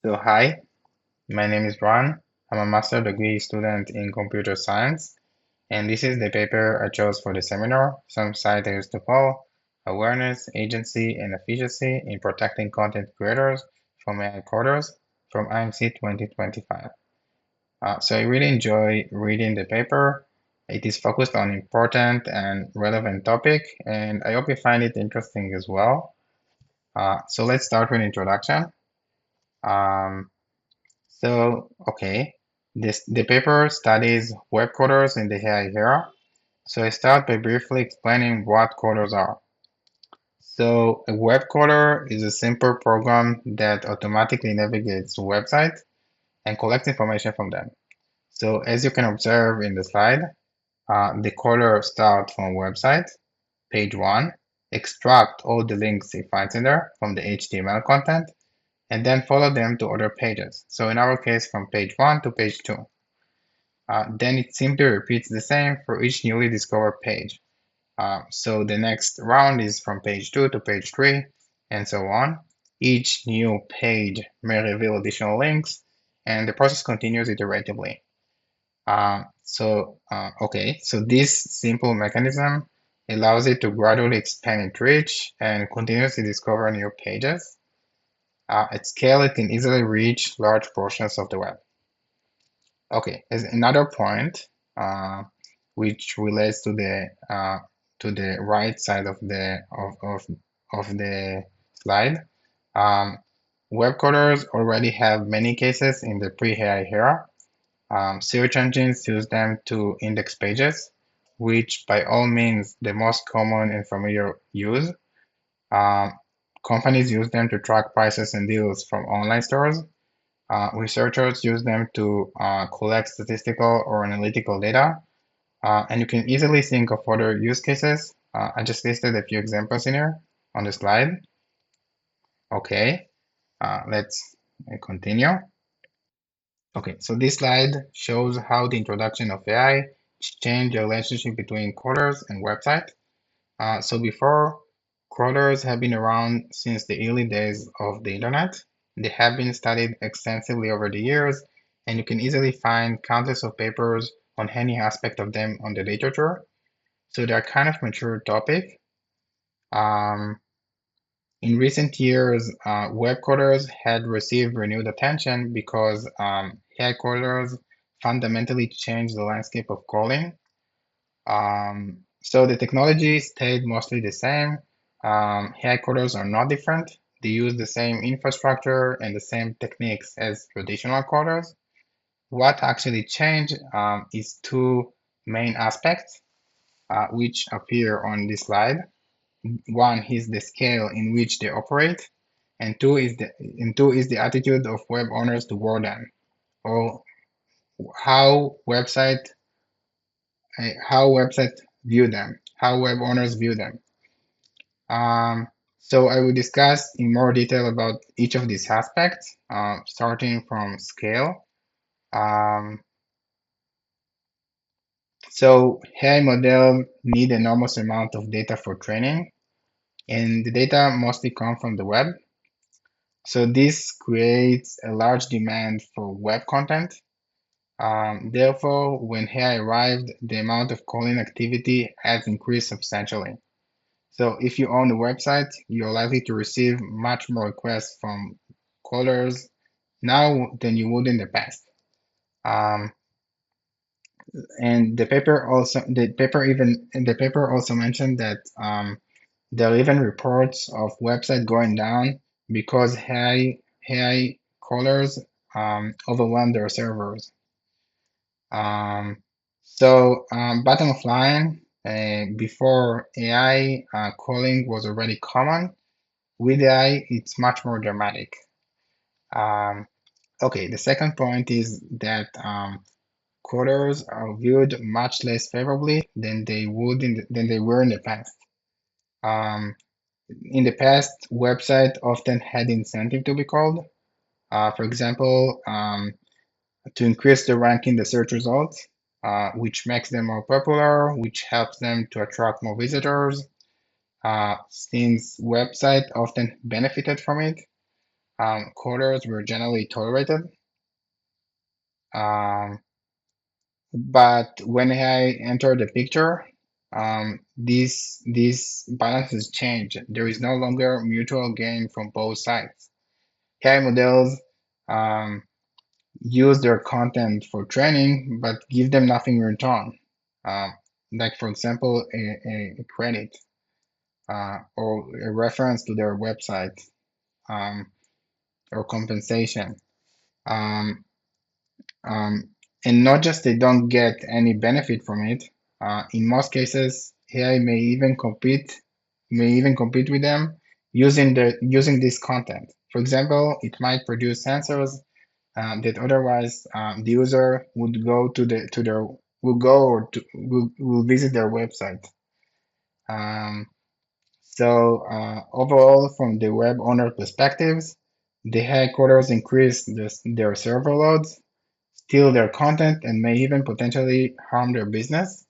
So hi, my name is Ron. I'm a master degree student in computer science, and this is the paper I chose for the seminar. Some site I used to call Awareness, Agency, and Efficiency in Protecting Content Creators from AI Coders from IMC 2025. So I really enjoy reading the paper. It is focused on important and relevant topic, and I hope you find it interesting as well. So let's start with introduction. Um, the paper studies web coders in the AI era. So I start by briefly explaining what coders are. So a web coder is a simple program that automatically navigates websites and collects information from them. So as you can observe in the slide, the coder starts from a website, page one, extract all the links it finds in there from the HTML content, and then follow them to other pages. So in our case, from page one to page two. Then it simply repeats the same for each newly discovered page. So the next round is from page 2 to page 3, and so on. Each new page may reveal additional links, and the process continues iteratively. So this simple mechanism allows it to gradually expand its reach and continuously discover new pages. At scale, it can easily reach large portions of the web. Okay, as another point, which relates to the right side of the slide, um, web coders already have many cases in the pre-AI era. Search engines use them to index pages, which by all means the most common and familiar use. Um, Companies use them to track prices and deals from online stores. Researchers use them to collect statistical or analytical data, and you can easily think of other use cases. I just listed a few examples in here on the slide. Okay, let's continue. Okay, so this slide shows how the introduction of AI changed the relationship between coders and website. So before, crawlers have been around since the early days of the internet. They have been studied extensively over the years, and you can easily find countless of papers on any aspect of them on the literature. So they're kind of mature topic. Um, in recent years, web coders had received renewed attention because AI coders fundamentally changed the landscape of coding. So the technology stayed mostly the same. AI coders are not different. They use the same infrastructure and the same techniques as traditional coders. What actually changed is two main aspects which appear on this slide. One is the scale in which they operate, and two is the attitude of web owners toward them, or how website how website view them, how web owners view them. Um, so I will discuss in more detail about each of these aspects, starting from scale. Um, so AI models need enormous amount of data for training, and the data mostly come from the web. So this creates a large demand for web content. Therefore, when AI arrived, the amount of calling activity has increased substantially. So if you own a website, you're likely to receive much more requests from callers now than you would in the past. Um, and the paper also mentioned that there are even reports of website going down because AI callers overwhelm their servers. Bottom of line, before AI, calling was already common. With AI, it's much more dramatic. Um, okay, the second point is that coders are viewed much less favorably than than they were in the past. Um, in the past, website often had incentive to be called. For example, to increase the rank in the search results, which makes them more popular, which helps them to attract more visitors, since website often benefited from it. coders were generally tolerated. But when AI entered the picture, these balances change. There is no longer mutual gain from both sides. AI models um, use their content for training, but give them nothing in return. Um, like for example, a credit or a reference to their website um, or compensation. Um, Um, and not just they don't get any benefit from it. In most cases, AI may even compete with them using this content. For example, it might produce sensors that otherwise the user would go to their will go or will visit their website. Um, Overall, from the web owner perspectives, the headquarters increase their server loads, steal their content, and may even potentially harm their business.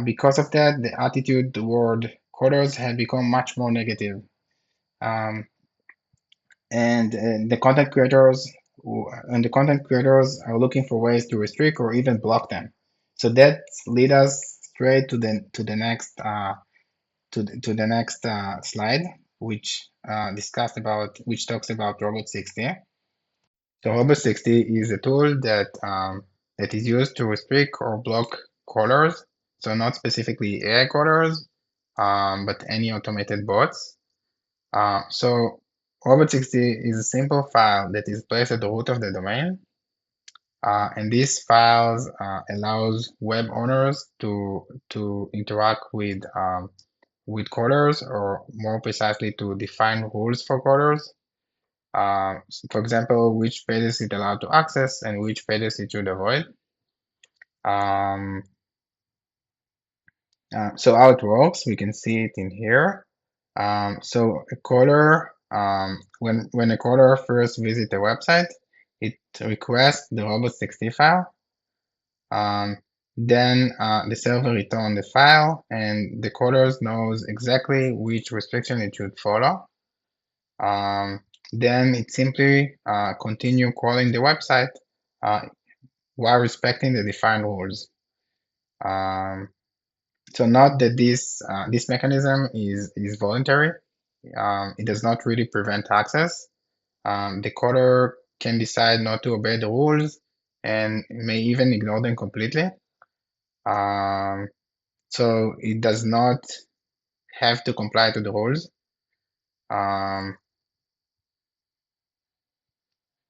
Because of that, the attitude toward coders had become much more negative. Um, and the content creators are looking for ways to restrict or even block them. So that leads us straight to the next slide, which which talks about Robot 60. So Robot 60 is a tool that is used to restrict or block callers. So not specifically AI callers, but any automated bots. So Robot 60 is a simple file that is placed at the root of the domain. And these files allows web owners to interact with callers, or more precisely, to define rules for callers. For example, which pages it allowed to access and which pages it should avoid. Um, so how it works, we can see it in here. So a caller, when a caller first visits the website, it requests the robot60 file. Then the server returns the file, and the caller knows exactly which restriction it should follow. Then it simply continue calling the website while respecting the defined rules. So note that this mechanism is voluntary. It does not really prevent access. The coder can decide not to obey the rules and may even ignore them completely. So it does not have to comply to the rules.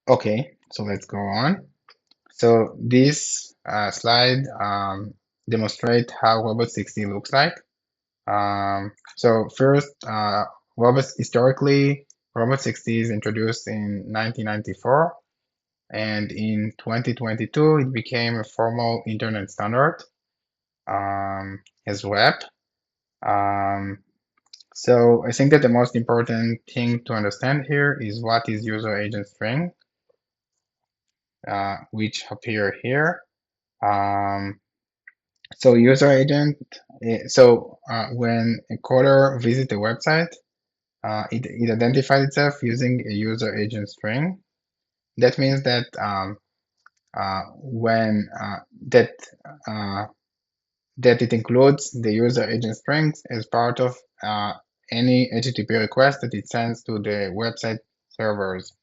Okay, so let's go on. So this slide demonstrates how Robot 60 looks like. So first, historically, Robot 60 is introduced in 1994, and in 2022, it became a formal internet standard as WEP. So I think that the most important thing to understand here is what is user agent string, which appear here. So user agent, when a caller visits the website, it identifies itself using a user agent string. That means that when that it includes the user agent strings as part of any HTTP request that it sends to the website servers.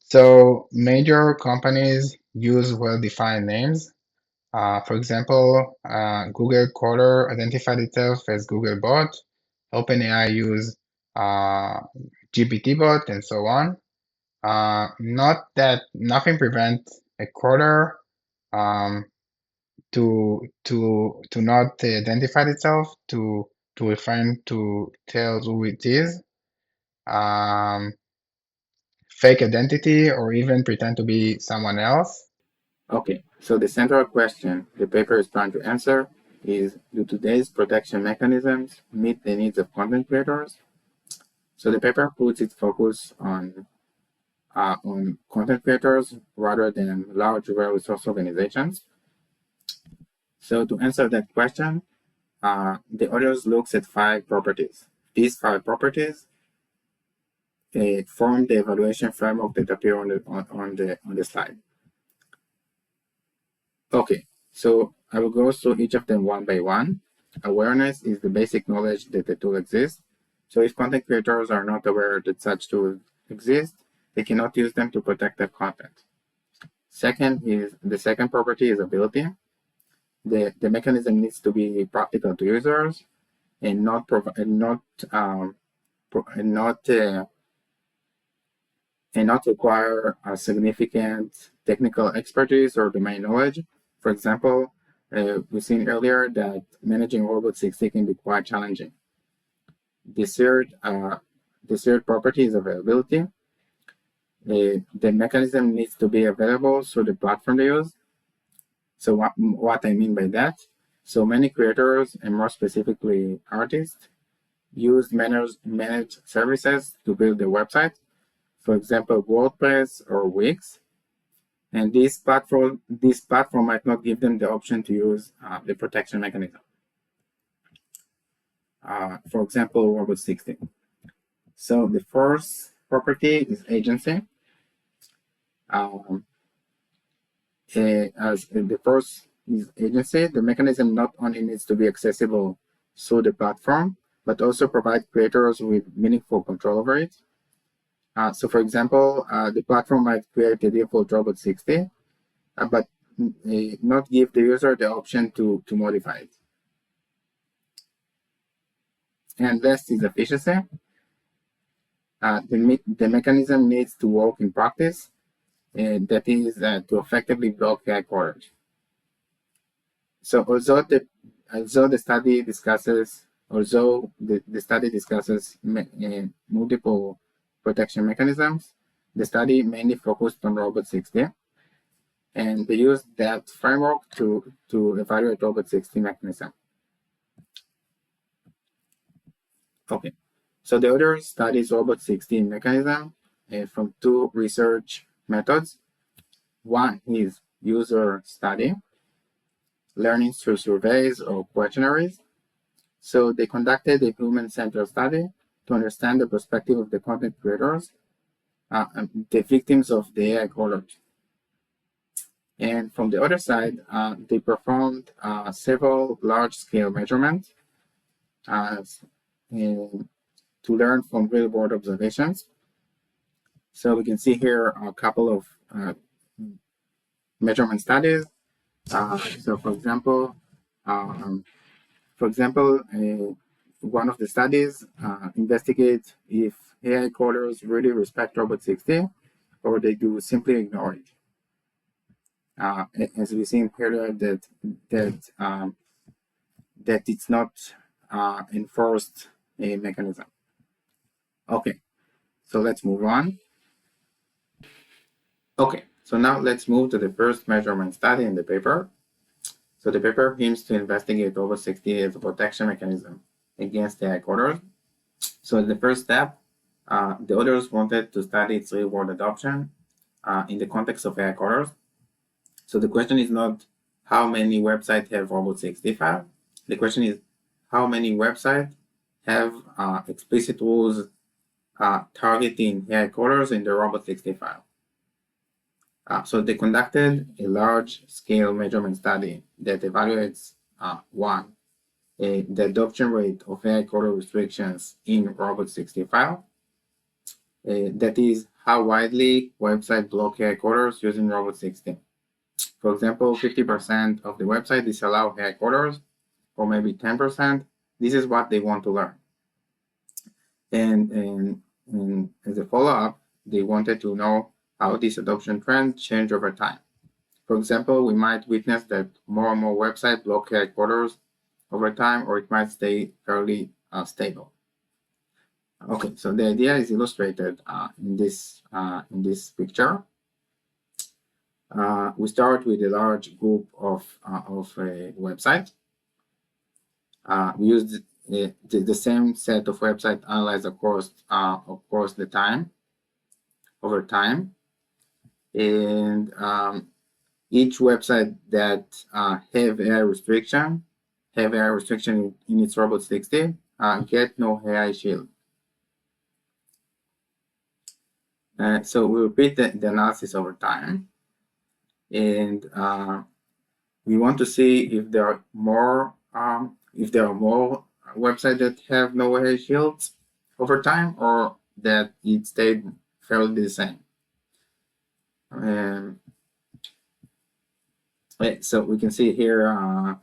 So major companies use well-defined names. For example, Google Caller identified itself as Googlebot. OpenAI use GPTBot, and so on. Not that nothing prevents a caller um, to not identify itself, to refrain to tell who it is, um, fake identity, or even pretend to be someone else. Okay, so the central question the paper is trying to answer is, do today's protection mechanisms meet the needs of content creators? So the paper puts its focus on content creators rather than large well-resourced organizations. So to answer that question, the authors looks at 5 properties. These 5 properties form the evaluation framework that appear on the slide. Okay, so I will go through each of them one by one. Awareness is the basic knowledge that the tool exists. So if content creators are not aware that such tools exist, they cannot use them to protect their content. The second property is ability. The mechanism needs to be practical to users and not require a significant technical expertise or domain knowledge. For example, we've seen earlier that managing Robot60 can be quite challenging. The third property is availability. The mechanism needs to be available through the platform they use. So what I mean by that, so many creators, and more specifically artists, use managed services to build their website. For example, WordPress or Wix. And this platform might not give them the option to use the protection mechanism. For example, Robot60. So the first property is agency. As the first is agency, the mechanism not only needs to be accessible through the platform, but also provide creators with meaningful control over it. So for example, the platform might create a default Robot60, but not give the user the option to modify it. And last is efficiency. The mechanism needs to work in practice, that is to effectively block AI coders. So although the study discusses multiple protection mechanisms, the study mainly focused on Robot60, and they used that framework to evaluate Robot60 mechanism. Okay, so the other studies Robot60 mechanism from two research methods. One is user study, learning through surveys or questionnaires. So they conducted a human-centered study to understand the perspective of the content creators, the victims of the AI coders. And from the other side, they performed several large-scale measurements to learn from real-world observations. So we can see here a couple of measurement studies. So for example, one of the studies investigates if AI coders really respect Robot60 or they do simply ignore it. As we've seen earlier, that it's not enforced a mechanism. Okay, so let's move on. Okay, so now let's move to the first measurement study in the paper. So the paper aims to investigate Robot60 as a protection mechanism against AI coders. So the first step, the authors wanted to study its real-world adoption in the context of AI coders. So the question is not how many websites have Robot60 file. The question is how many websites have explicit rules targeting AI coders in the Robot60 file. So they conducted a large-scale measurement study that evaluates the adoption rate of AI coder restrictions in Robot60 file. That is how widely websites block AI coders using Robot60. For example, 50% of the website disallow AI coders, or maybe 10%. This is what they want to learn. And as a follow-up, they wanted to know how this adoption trend change over time. For example, we might witness that more and more websites block AI coders over time, or it might stay fairly stable. Okay, so the idea is illustrated in this picture. We start with a large group of a website. We use the same set of websites analyzed across the time, over time, and each website that have AI restriction in its Robot60 get no AI shield. So we repeat the analysis over time, and we want to see if there are more websites that have no hedge yields over time, or that it stayed fairly the same. So we can see here,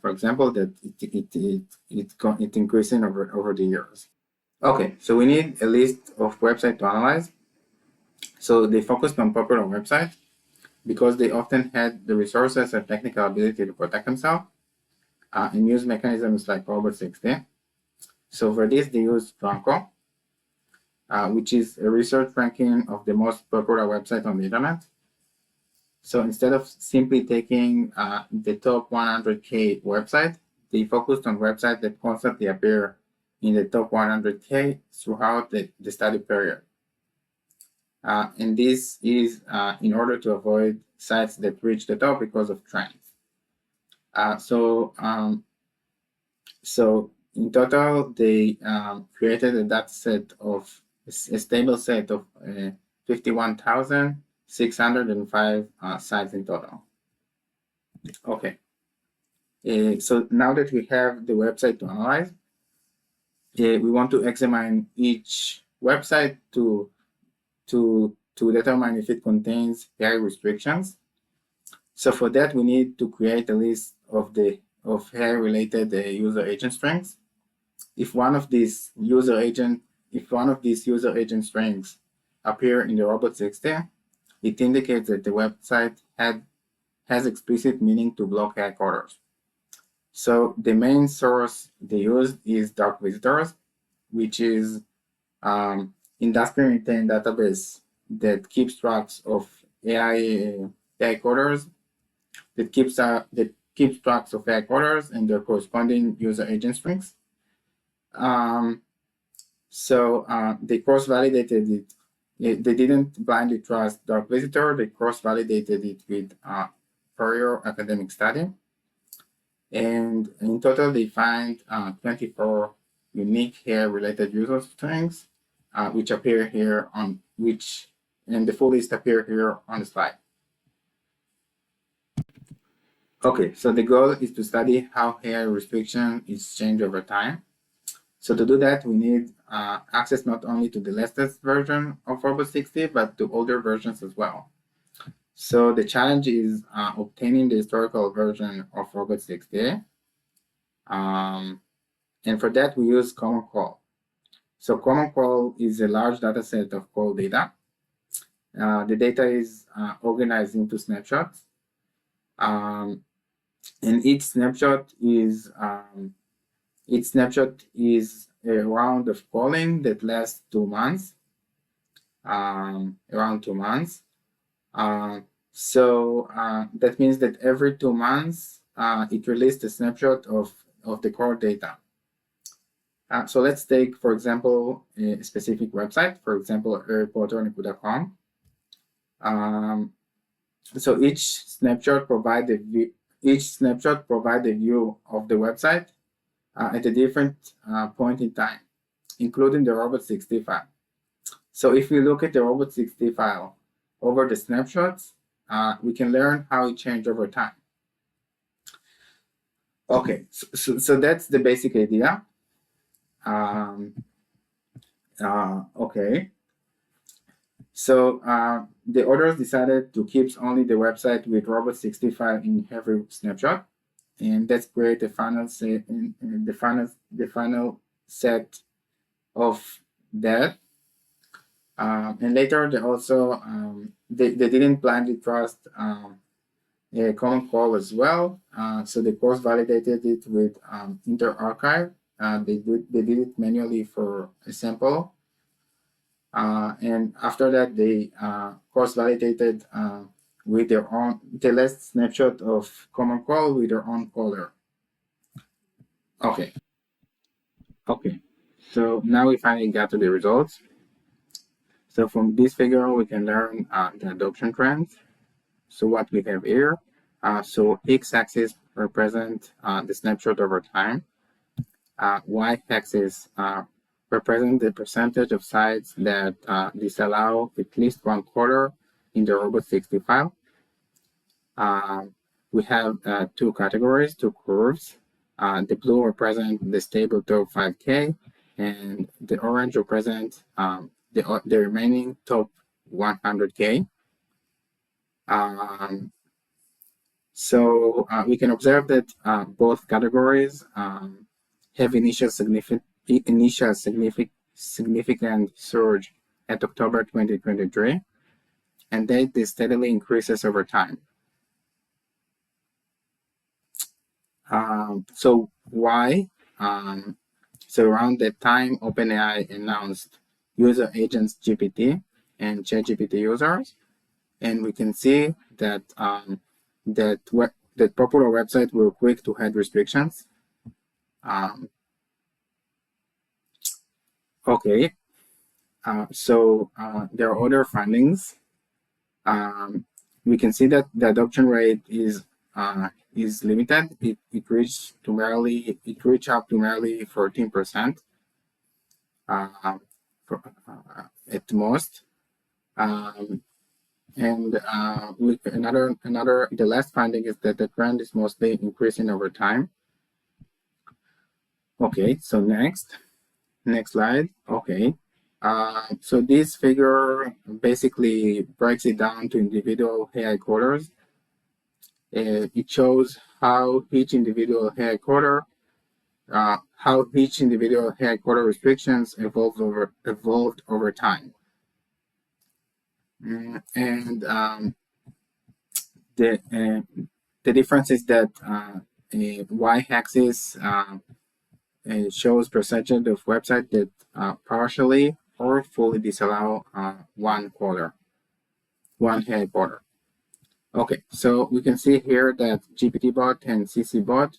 for example, that it increasing over the years. Okay, so we need a list of websites to analyze. So they focused on popular websites because they often had the resources and technical ability to protect themselves and use mechanisms like Robot60. So for this, they use Franco, which is a research ranking of the most popular websites on the internet. So instead of simply taking the top 100K website, they focused on websites that constantly appear in the top 100K throughout the study period. And this is in order to avoid sites that reach the top because of trends. So in total, they created a data set of a stable set of 51,605 sites in total. Okay. So now that we have the website to analyze, we want to examine each website to determine if it contains AI restrictions. So for that, we need to create a list of AI-related user agent strings. If one of these user agent strings appear in the Robot60, it indicates that the website has explicit meaning to block AI coders. So the main source they used is Dark Visitors, which is industry-maintained database that keeps tracks of AI coders, that keeps tracks of AI coders and their corresponding user agent strings. They cross-validated it. They didn't blindly trust Dark Visitor. They cross-validated it with prior academic study. And in total, they find 24 unique AI-related user strings, which appear here and the full list appear here on the slide. Okay, so the goal is to study how AI restriction is changed over time. So to do that, we need access not only to the latest version of Robot60, but to older versions as well. So the challenge is obtaining the historical version of Robot60. And for that, we use Common Crawl. So Common Crawl is a large data set of crawl data. The data is organized into snapshots. And each snapshot is a round of crawling that lasts 2 months, around 2 months. That means that every 2 months, it released a snapshot of the core data. So let's take, for example, a specific website, for example, harrypotter.com. So each snapshot provides a view of the website at a different point in time, including the Robot60 file. So if we look at the Robot60 file over the snapshots, we can learn how it changed over time. Okay, so that's the basic idea. Okay. So the authors decided to keep only the website with Robot60 file in every snapshot, and that's create the final set of that. And later they also they didn't blindly trust a Common Crawl as well. So they cross-validated it with InterArchive. They did it manually for a sample. And after that, they cross-validated with the last snapshot of Common Crawl with their own crawler. Okay. So now we finally got to the results. So from this figure, we can learn the adoption trends. So what we have here, so x-axis represent the snapshot over time. Y-axis represent the percentage of sites that disallow at least one quarter in the Robot60 file. We have two categories, two curves. The blue represents the stable top 5K, and the orange represents the remaining top 100K. So we can observe that both categories have initial significant surge at October 2023, and then this steadily increases over time. So why? So around that time, OpenAI announced user agents GPT and ChatGPT users, and we can see that that popular websites were quick to add restrictions. Okay, so there are other findings. We can see that the adoption rate is limited. It reached up to merely 14% at most. And the last finding is that the trend is mostly increasing over time. Okay, so next slide. Okay, so this figure basically breaks it down to individual AI quarters. It shows how each individual AI quarter restrictions evolved over time. And the difference is that y-axis shows percentage of websites that partially or fully disallow one AI quarter. Okay, so we can see here that GPT-bot and CC-bot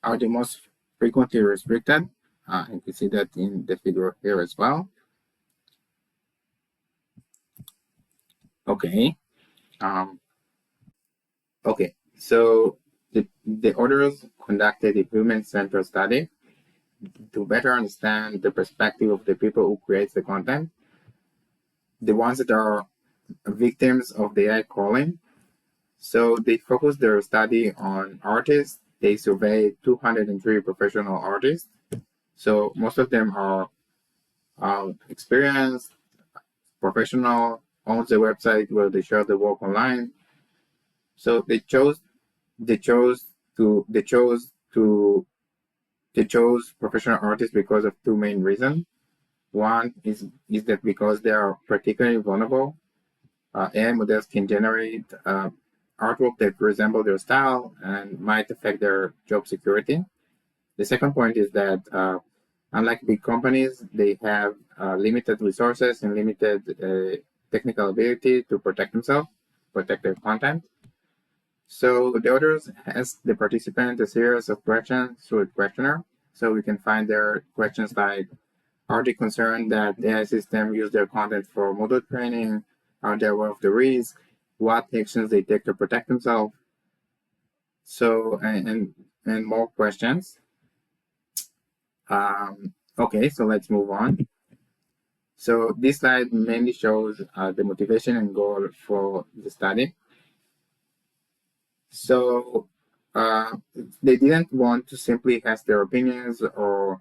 are the most frequently restricted. You can see that in the figure here as well. Okay. Okay, so the authors conducted a human-centered study to better understand the perspective of the people who create the content, the ones that are victims of the AI crawling. So they focused their study on artists. They surveyed 203 professional artists. So most of them are experienced, professional, owns a website where they share the work online. So they chose professional artists because of two main reasons. One is that because they are particularly vulnerable, AI models can generate artwork that resemble their style and might affect their job security. The second point is that unlike big companies, they have limited resources and limited technical ability to protect themselves, protect their content. So the authors asked the participant a series of questions through a questionnaire. So we can find their questions like, are they concerned that the AI system use their content for model training? Are they aware of the risk? What actions they take to protect themselves? So, and more questions. Okay, so let's move on. So this slide mainly shows the motivation and goal for the study. So they didn't want to simply ask their opinions or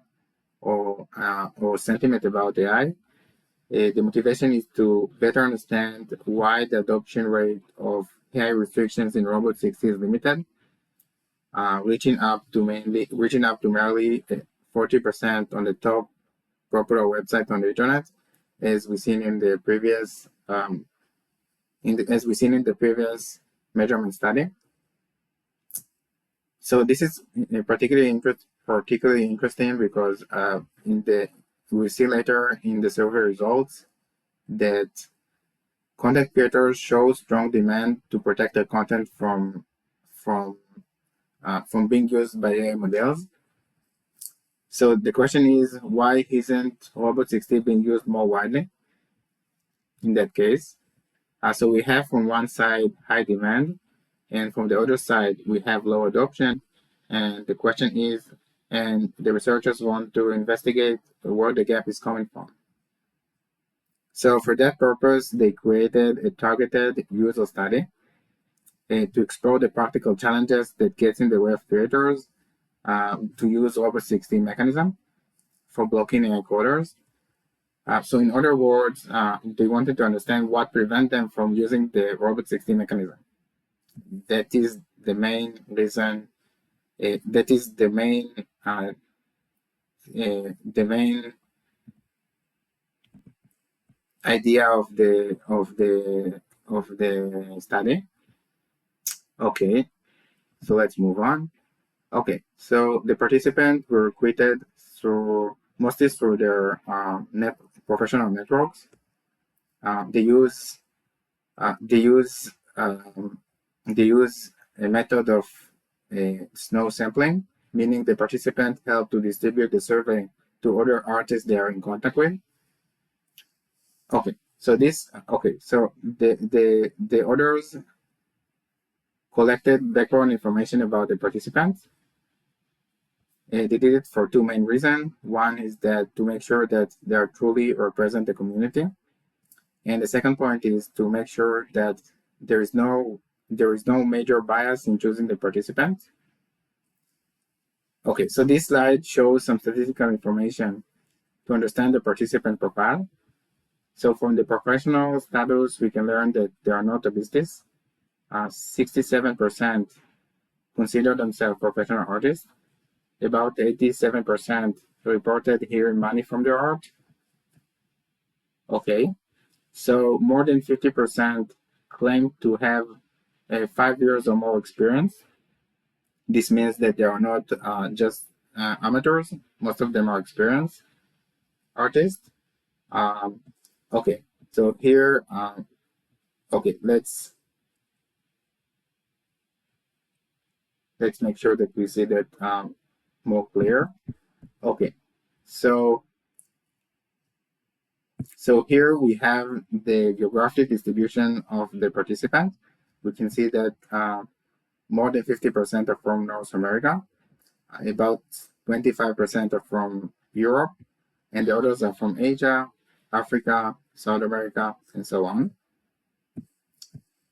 sentiment about AI. The motivation is to better understand why the adoption rate of AI restrictions in Robot60 is limited, reaching up to merely 40% on the top popular website on the internet, as we seen in the previous measurement study. So this is particularly interesting because we see later in the survey results that content creators show strong demand to protect their content from being used by AI models. So the question is, why isn't Robot60 being used more widely in that case? So we have from one side high demand, and from the other side we have low adoption. And the question is, and the researchers want to investigate where the gap is coming from. So for that purpose, they created a targeted user study to explore the practical challenges that gets in the way of creators to use Robot16 mechanism for blocking AI coders. So in other words, they wanted to understand what prevents them from using the Robot16 mechanism. That is the main reason. That is the main idea of the study. Okay, so let's move on. Okay, so the participants were recruited mostly through their professional networks. They use a method of snow sampling, meaning the participant help to distribute the survey to other artists they are in contact with. Okay, so the others collected background information about the participants. They did it for two main reasons. One is that to make sure that they are truly represent the community. And the second point is to make sure that there is no major bias in choosing the participants. Okay, so this slide shows some statistical information to understand the participant profile. So from the professional status, we can learn that they are not obesities. 67% consider themselves professional artists. About 87% reported hearing money from their art. Okay, so more than 50% claim to have 5 years or more experience. This means that they are not just amateurs. Most of them are experienced artists. Okay, so here, okay, let's make sure that we see that more clear. Okay, so here we have the geographic distribution of the participants. We can see that more than 50% are from North America, about 25% are from Europe, and the others are from Asia, Africa, South America, and so on.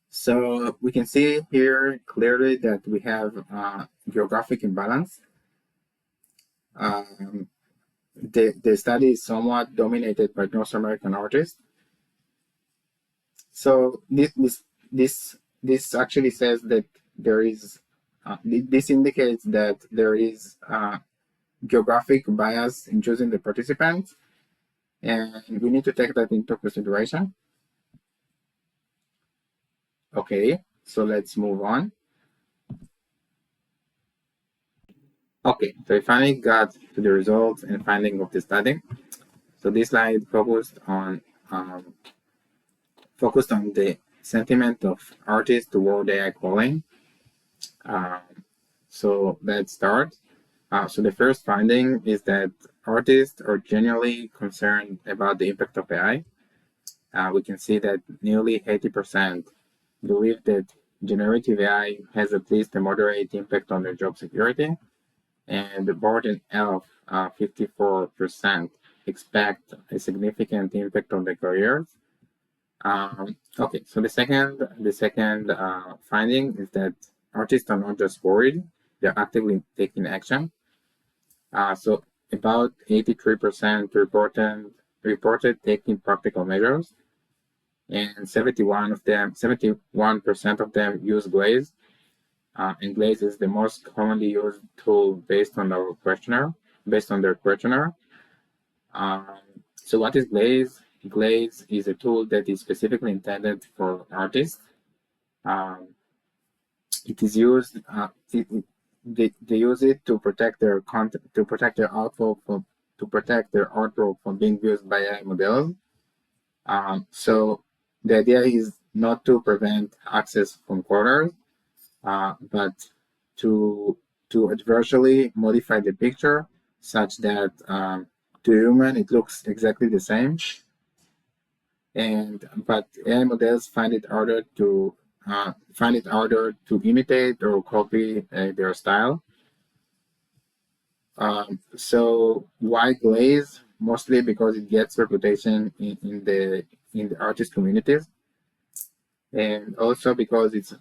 So we can see here clearly that we have geographic imbalance. The study is somewhat dominated by North American artists. So this actually says that there is this indicates that there is geographic bias in choosing the participants, and we need to take that into consideration. Okay, so let's move on. Okay, so we finally got to the results and finding of the study. So this slide focused on the sentiment of artists toward AI calling. So let's start. So the first finding is that artists are genuinely concerned about the impact of AI. We can see that nearly 80% believe that generative AI has at least a moderate impact on their job security, and the board and ELF, 54% expect a significant impact on their careers. Okay, so the second finding is that artists are not just worried; they're actively taking action. So about 83% reported taking practical measures, and 71% of them use Glaze. And Glaze is the most commonly used tool based on their questionnaire. So what is Glaze? Glaze is a tool that is specifically intended for artists. It is used. They use it to protect their content, to protect their artwork from being used by AI models. So the idea is not to prevent access from coders, but to adversely modify the picture such that to human it looks exactly the same. But AI models find it harder to imitate or copy their style. So why glaze? Mostly because it gets reputation in the artist communities, and also because it's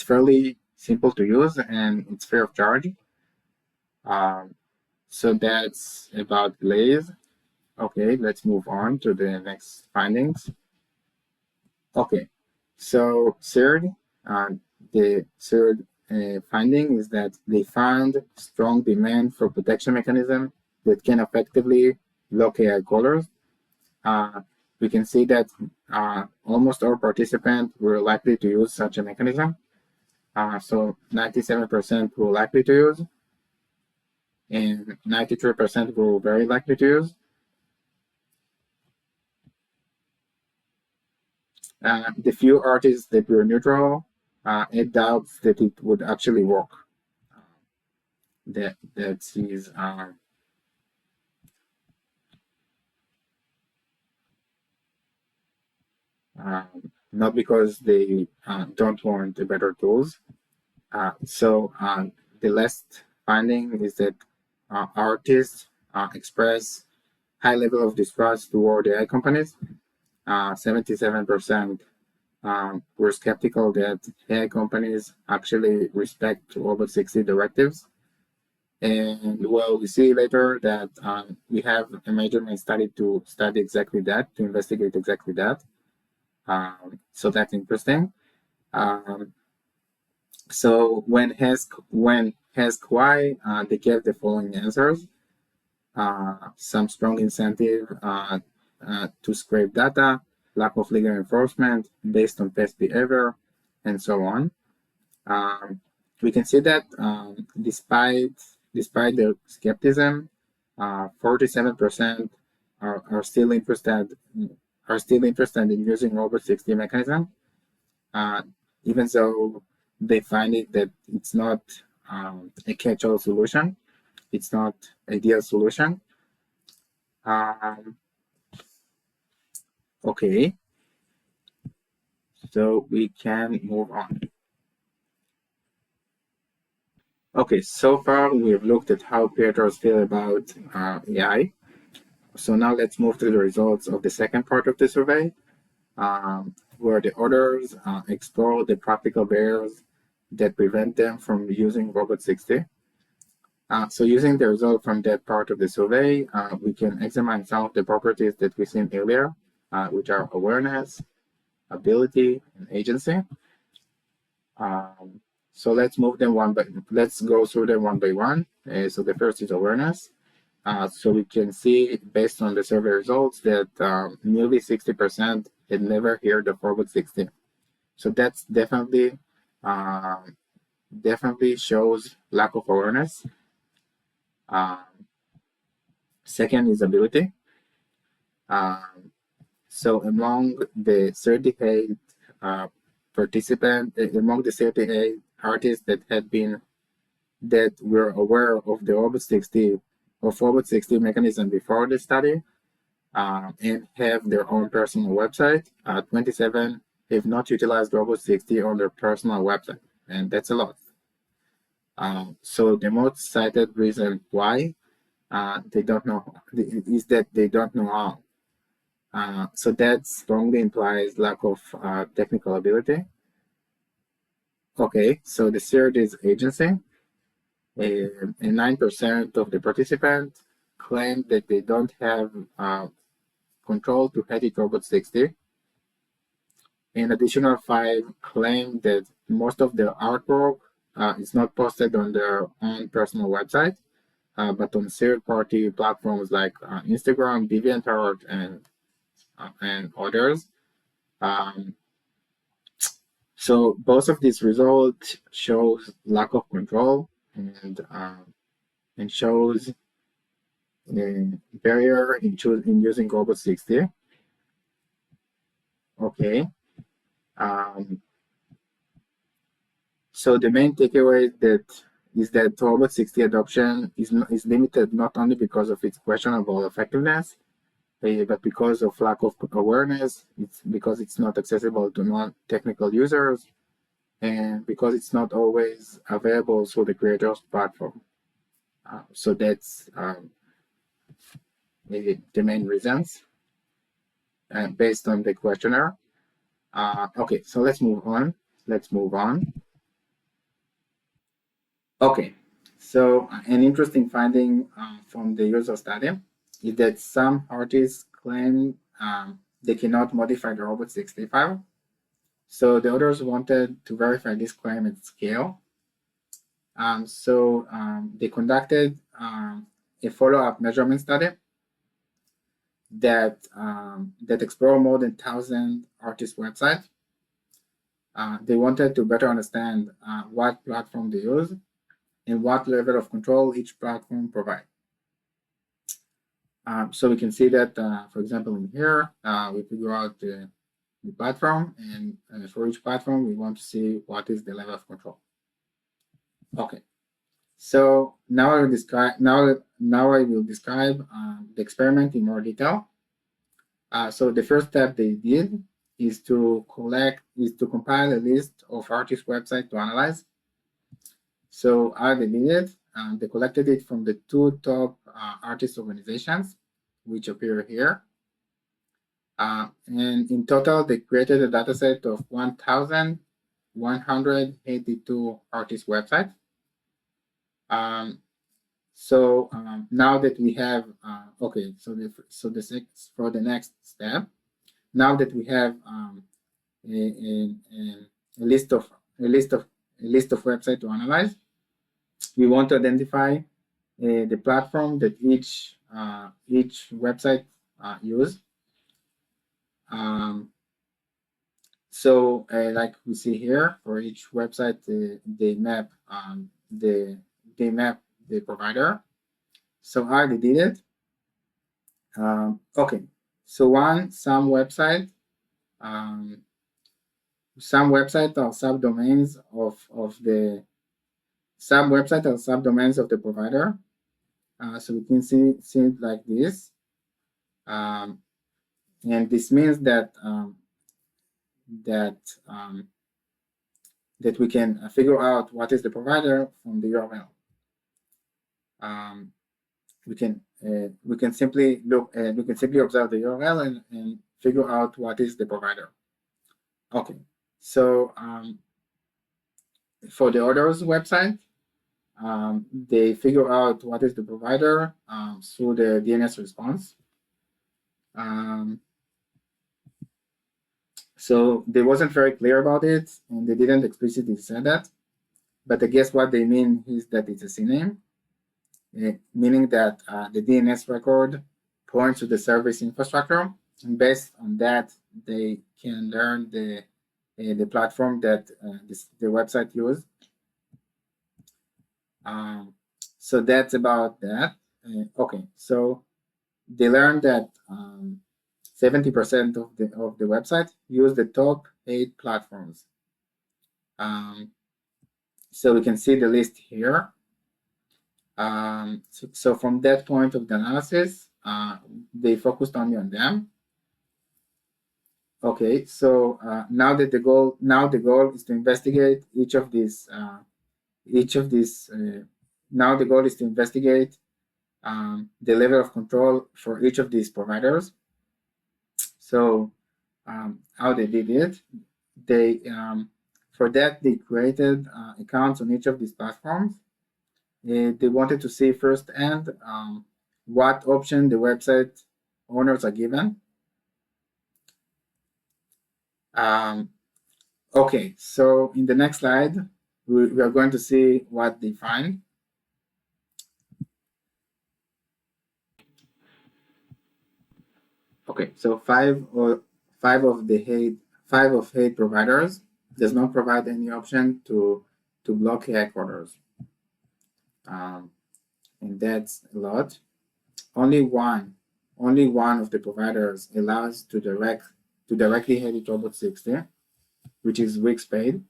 fairly simple to use and it's free of charge. Um, so that's about glaze. Okay, let's move on to the next findings. Okay, so uh, the third finding is that they found strong demand for protection mechanism that can effectively block AI callers. Uh, we can see that almost all participants were likely to use such a mechanism. So 97% were likely to use, and 93% were very likely to use. The few artists that were neutral had doubts that it would actually work. That is not because they don't want better tools. So the last finding is that artists express high level of distrust toward AI companies. 77% were skeptical that AI companies actually respect Robot 60 directives. And well, we see later that we have a measurement study to study exactly that, to investigate exactly that. So that's interesting. Um, so when asked why, they gave the following answers. Some strong incentive to scrape data, lack of legal enforcement based on past behavior, and so on. We can see that despite their skepticism, 47% are still interested in using Robot 60 mechanism, uh, even though they find it that it's not a catch-all solution. It's not ideal solution. Okay, so we can move on. Okay, so far we've looked at how creators feel about AI. So now let's move to the results of the second part of the survey, where the authors explore the practical barriers that prevent them from using Robot 60. So using the result from that part of the survey, we can examine some of the properties that we've seen earlier, which are awareness, ability, and agency. So let's go through them one by one. So the first is awareness. So we can see based on the survey results that nearly 60% had never heard of Robot 60. So that's definitely shows lack of awareness. Second is ability. So among the 38 among the 38 artists that were aware of the Robot 60 mechanism before the study and have their own personal website, 27 have not utilized Robot 60 on their personal website, and that's a lot. So the most cited reason why they don't know is that they don't know how. So that strongly implies lack of technical ability. Okay, so the third is agency. And 9% of the participants claim that they don't have control to edit Robot 60. An additional 5 claim that most of their artwork is not posted on their own personal website, but on third-party platforms like Instagram, DeviantArt, and others. So both of these results shows lack of control and shows a barrier in using Robot 60. Okay. So the main takeaway is that Robot 60 adoption is limited not only because of its questionable effectiveness, but because of lack of awareness. It's because it's not accessible to non-technical users, and because it's not always available through the creator's platform. So that's the main reasons based on the questionnaire. Okay, so let's move on. Okay, so an interesting finding from the user study is that some artists claim they cannot modify the Robot 65. So the others wanted to verify this claim at scale. So they conducted a follow-up measurement study that explored more than 1,000 artist websites. They wanted to better understand what platform they use and what level of control each platform provides. So we can see that, for example, in here, we figure out the platform, and for each platform, we want to see what is the level of control. Okay, so now I will describe the experiment in more detail. So the first step they did is to compile a list of artist websites to analyze. So how they did it? They collected it from the two top artist organizations, which appear here. And in total, they created a dataset of 1,182 artist websites. So now that we have, okay, so for the next step, now that we have a list of websites to analyze, we want to identify the platform that each website use. So like we see here, for each website, they map the provider. So I already did it. Okay, so some website are subdomains of the subdomains of the provider. So we can see it like this, and this means that that we can figure out what is the provider from the URL. We can simply observe the URL and figure out what is the provider. Okay, so for the others website, they figure out what is the provider through the DNS response. So they wasn't very clear about it, and they didn't explicitly say that. But I guess what they mean is that it's a CNAME, meaning that the DNS record points to the service infrastructure, and based on that, they can learn the platform that the website used. So that's about that. Okay, so they learned that 70% of the website use the top 8 platforms. So we can see the list here. So from that point of the analysis, they focused only on them. Okay, so now the goal is to investigate each of these. Now the goal is to investigate the level of control for each of these providers. So how they did it? They for that they created accounts on each of these platforms. They wanted to see firsthand what option the website owners are given. Okay, so in the next slide, we are going to see what they find. Okay, so five of 8 providers does not provide any option to block AI coders. And that's a lot. Only one of the providers allows to directly edit Robot 60, which is WixPaid.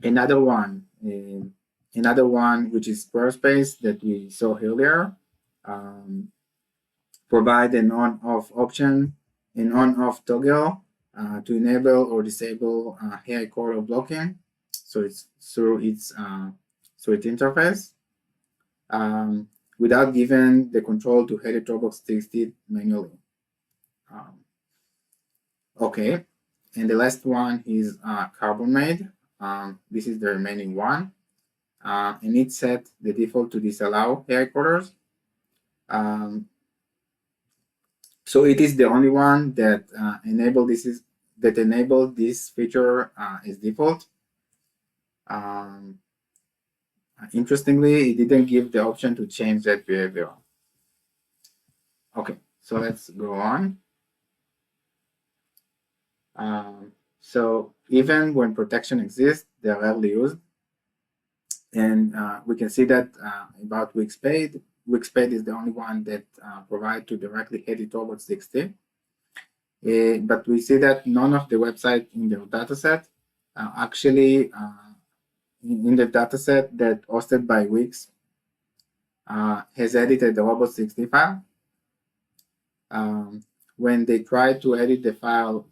Another one, which is Squarespace that we saw earlier, provide an on-off option, an on-off toggle to enable or disable AI corridor blocking. So it's through its interface, without giving the control to edit robots.txt manually. Okay, and the last one is Carbon-Made. This is the remaining one, and it set the default to disallow AI corridors. So it is the only one that enabled this feature as default. Interestingly, it didn't give the option to change that behavior. Okay, so let's go on. So even when protection exists, they are rarely used. And we can see that about Wixpay. Wixpay is the only one that provides to directly edit robots.txt. But we see that none of the websites in their dataset actually in the dataset that hosted by Wix has edited the robots.txt file. When they try to edit the file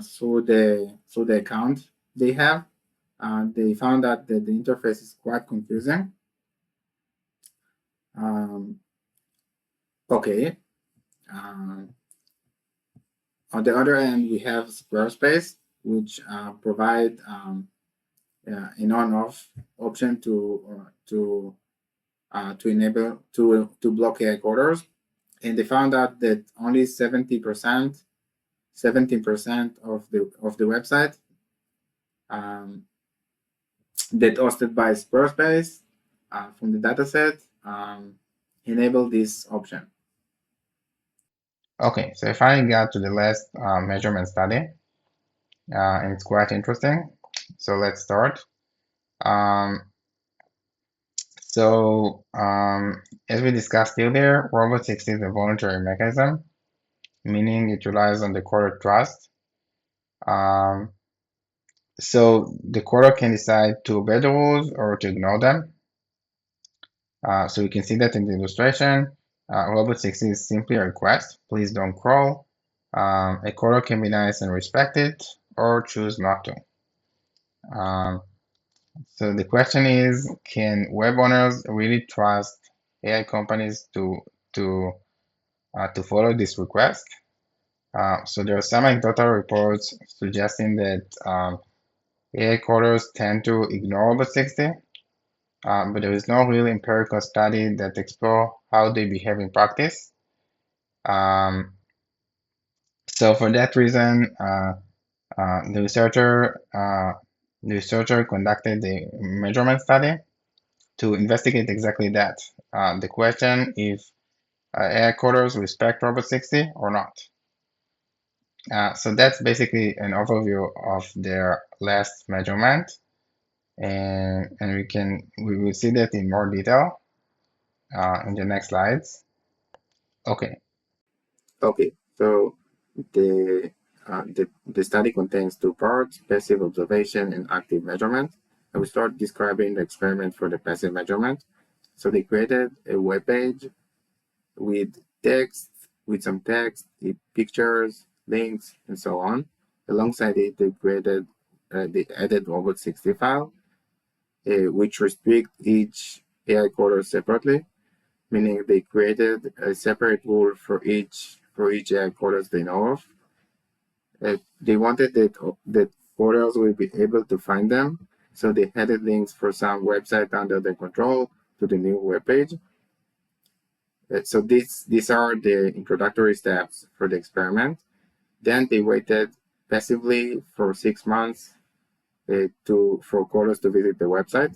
through the account they have, they found out that the interface is quite confusing. Okay. On the other hand, we have Squarespace, which provide an on-off option to enable to block AI corridors, and they found out that only 17% of the website that hosted by Squarespace from the dataset enable this option. Okay, so I finally got to the last measurement study, and it's quite interesting. So let's start. As we discussed earlier, robots.txt is a voluntary mechanism, meaning it relies on the quarter trust. So the quarter can decide to obey the rules or to ignore them. So we can see that in the illustration. Robots.txt is simply a request, please don't crawl. A quarter can be nice and respect it, or choose not to. So the question is, can web owners really trust AI companies to follow this request? So there are some anecdotal reports suggesting that AI coders tend to ignore robots.txt, but there is no real empirical study that explore how they behave in practice. So for that reason, the researcher conducted a measurement study to investigate exactly that. The question if AI coders respect robots.txt or not. So that's basically an overview of their last measurement, and we will see that in more detail in the next slides. Okay. Okay, so the study contains two parts: passive observation and active measurement. I will start describing the experiment for the passive measurement. So they created a web page with some text, pictures, links, and so on. Alongside it, they added robots.txt file, which restrict each AI quarter separately, meaning they created a separate rule for each AI quarters they know of. They wanted that quarters will be able to find them, so they added links for some website under their control to the new web page. So these are the introductory steps for the experiment. Then they waited passively for 6 months for callers to visit the website.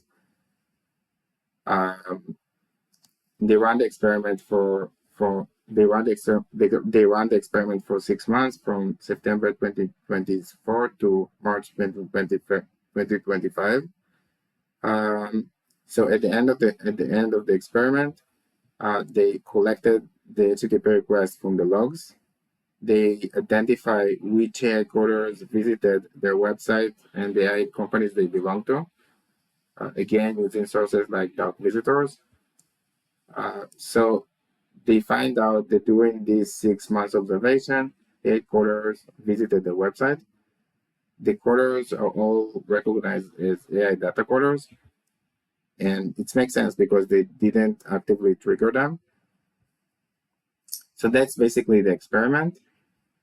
They ran the experiment for 6 months, from September 2024 to March 2025. So at the end of the experiment, they collected the HTTP requests from the logs. They identify which AI coders visited their website and the AI companies they belong to. Again, using sources like dark visitors. So they find out that during these 6 months observation, 8 coders visited the website. The coders are all recognized as AI data coders, and it makes sense because they didn't actively trigger them. So that's basically the experiment.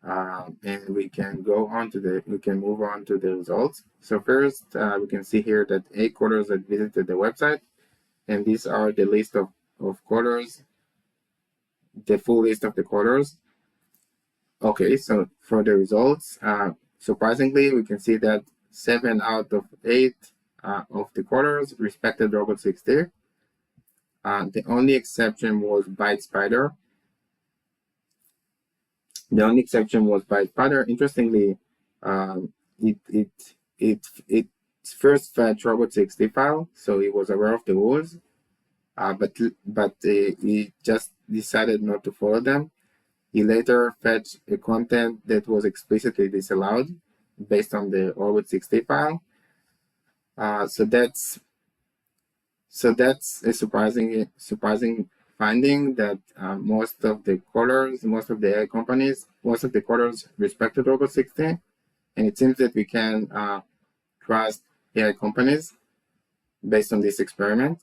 And we can move on to the results. So first, we can see here that 8 coders that visited the website, and these are the list of coders, the full list of the coders. Okay, so for the results, surprisingly, we can see that 7 out of 8 of the coders respected Robot6D. The only exception was ByteSpider. The only exception was ByteSpider. Interestingly, it first fetched Robot6D file, so it was aware of the rules, but it just decided not to follow them. He later fetched a content that was explicitly disallowed based on the Robot6D file. So that's a surprising finding that most of the coders, most of the AI companies, most of the coders respected Robot6D, and it seems that we can trust AI companies based on this experiment.